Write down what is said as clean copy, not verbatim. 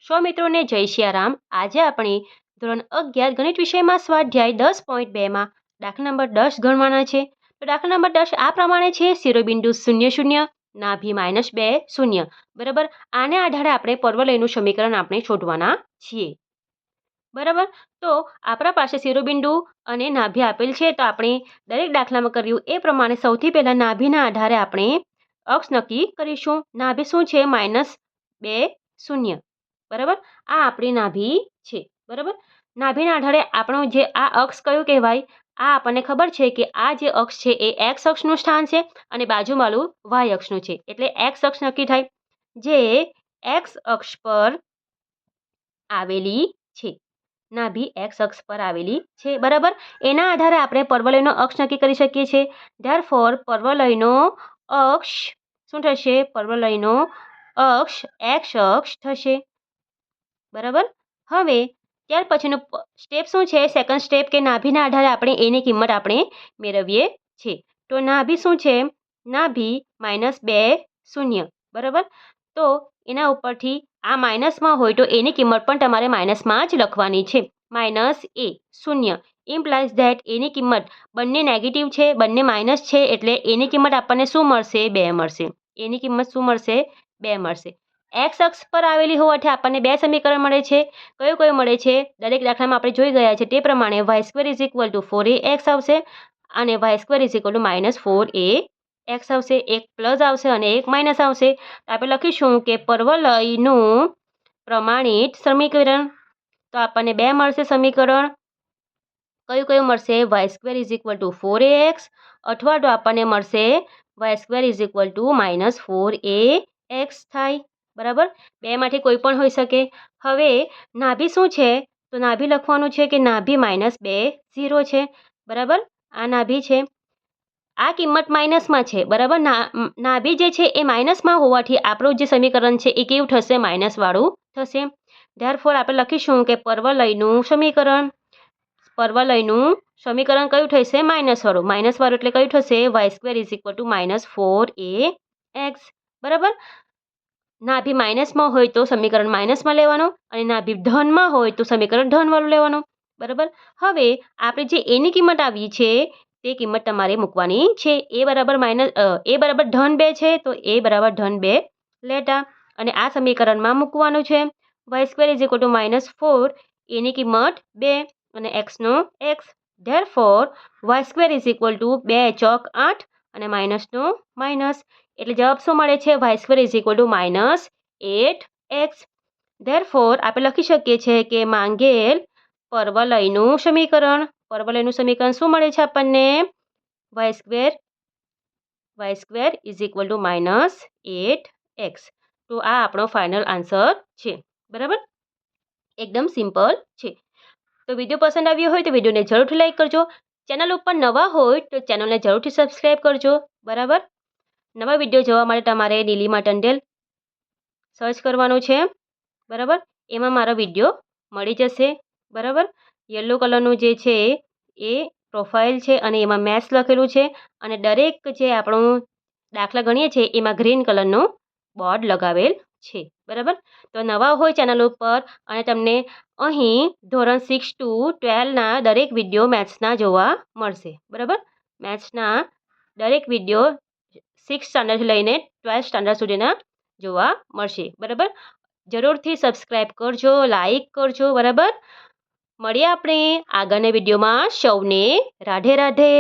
સૌ મિત્રોને જય સિયારામ. આજે આપણે ધોરણ 11 ગણિત વિષયમાં સ્વાધ્યાય 10.2માં દાખલા નંબર 10 ગણવાના છે. તો દાખલા નંબર 10 આ પ્રમાણે છે: શિરોબિંદુ 0 0, નાભી -2 0. બરાબર. આને આધારે આપણે પરવલયનું સમીકરણ આપણે શોધવાના છીએ. બરાબર. તો આપણા પાસે શિરોબિંદુ અને નાભી આપેલ છે. તો આપણે દરેક દાખલામાં કર્યું એ પ્રમાણે સૌથી પહેલાં નાભીના આધારે આપણે અક્ષ નક્કી કરીશું. નાભી શું છે? -2 0. બરાબર. આ આપણી નાભી છે. બરાબર. નાભીના આધારે આપણો જે આ અક્ષ કયો કહેવાય? આ આપણને ખબર છે કે આ જે અક્ષ છે એ એક્સ અક્ષનું સ્થાન છે અને બાજુવાળું વાય અક્ષનું છે, એટલે એક્સ અક્ષ નક્કી થાય, જે એક્સ અક્ષ પર આવેલી છે. નાભી એક્સ અક્ષ પર આવેલી છે. બરાબર. એના આધારે આપણે પરવલયનો અક્ષ નક્કી કરી શકીએ છીએ. ધેરફોર પરવલયનો અક્ષ શું થશે? પરવલયનો અક્ષ એક્સ અક્ષ થશે. બરાબર. હવે ત્યાર પછીનું સ્ટેપ શું છે? સેકન્ડ સ્ટેપ, કે નાભીના આધારે આપણે એની કિંમત આપણે મેળવીએ છીએ. તો નાભી શું છે? નાભી -2 0. બરાબર. તો એના ઉપરથી આ માઇનસમાં હોય તો એની કિંમત પણ તમારે માઇનસમાં જ લખવાની છે. -a 0 ઇમ્પ્લાઇઝ ધેટ એની કિંમત બંને નેગેટિવ છે, બંને માઇનસ છે, એટલે એની કિંમત આપણને શું મળશે? 2 મળશે. એની કિંમત શું મળશે? 2 મળશે. એક્સ અક્ષ પર આવેલી હોવાથી આપણને 2 સમીકરણ મળે છે. કયું મળે છે? દરેક દાખલામાં આપણે જોઈ ગયા છે તે પ્રમાણે y² = 4ax આવશે અને y² = -4ax આવશે. એક પ્લસ આવશે અને એક માઇનસ આવશે. તો આપણે લખીશું કે પરવલયનું પ્રમાણિત સમીકરણ. તો આપણને 2 મળશે સમીકરણ. કયું મળશે? y² = 4ax, અથવા તો આપણને મળશે y² = -4ax થાય. બરાબર. 2 માંથી કોઈ પણ હોઈ શકે. હવે નાભી શું છે? તો નાભી લખવાનું છે કે નાભી -2 0 છે. બરાબર. આ નાભી છે. આ કિંમત માઇનસમાં છે. બરાબર. નાભી જે છે એ માઇનસમાં હોવાથી આપણું જે સમીકરણ છે એ કેવું થશે? માઇનસવાળું થશે. ધેરફોર આપણે લખીશું કે પરવલયનું સમીકરણ. પરવલયનું સમીકરણ કયું થશે? માઇનસવાળું. માઇનસવાળું એટલે કયું થશે? y² = -4ax. બરાબર. નાભી માઇનસમાં હોય તો સમીકરણ માઇનસમાં લેવાનું અને નાભી ધનમાં હોય તો સમીકરણ ધનવાળું લેવાનું. બરાબર. હવે આપણે જે એની કિંમત આવી છે તે કિંમત તમારે મૂકવાની છે. a બરાબર -2 છે, તો a બરાબર -2 લેતા અને આ સમીકરણમાં મૂકવાનું છે. y² = -4, એની કિંમત 2 અને x નો x. ધેરફોર y² = 2 ચોક 8 અને માઇનસનો માઇનસ, એટલે જવાબ શું મળે છે? y² = -8x. ધેરફોર આપણે લખી શકીએ છીએ કે માંગેલ પરવલયનું સમીકરણ. પરવલયનું સમીકરણ શું મળે છે આપણને? y² = -8x. તો આ આપણો ફાઇનલ આન્સર છે. બરાબર. એકદમ સિમ્પલ છે. તો વિડીયો પસંદ આવ્યો હોય તો વિડીયોને જરૂરથી લાઈક કરજો. ચેનલ ઉપર નવા હોય તો ચેનલને જરૂરથી સબસ્ક્રાઈબ કરજો. બરાબર. નવા વિડીયો જોવા માટે તમારે નીલિમા ટંડેલ સર્ચ કરવાનું છે. બરાબર. એમાં મારો વિડીયો મળી જશે. બરાબર. યલો કલરનું જે છે એ પ્રોફાઇલ છે અને એમાં મેથ્સ લખેલું છે અને દરેક જે આપણું દાખલા ગણીએ છીએ એમાં ગ્રીન કલરનું બોર્ડ લગાવેલ છે. બરાબર. તો નવા હોય ચેનલ ઉપર અને તમને અહીં ધોરણ 6 to 12ના દરેક વિડીયો મેથ્સના જોવા મળશે. બરાબર. મેથ્સના દરેક વિડીયો 6 સ્ટાન્ડર્ડથી લઈને 12 સ્ટાન્ડર્ડ સુધીના જોવા મળશે. બરાબર. જરૂરથી સબસ્ક્રાઈબ કરજો, લાઈક કરજો. બરાબર. મળીએ આપણે આગળના વિડીયોમાં. સૌને રાધે રાધે.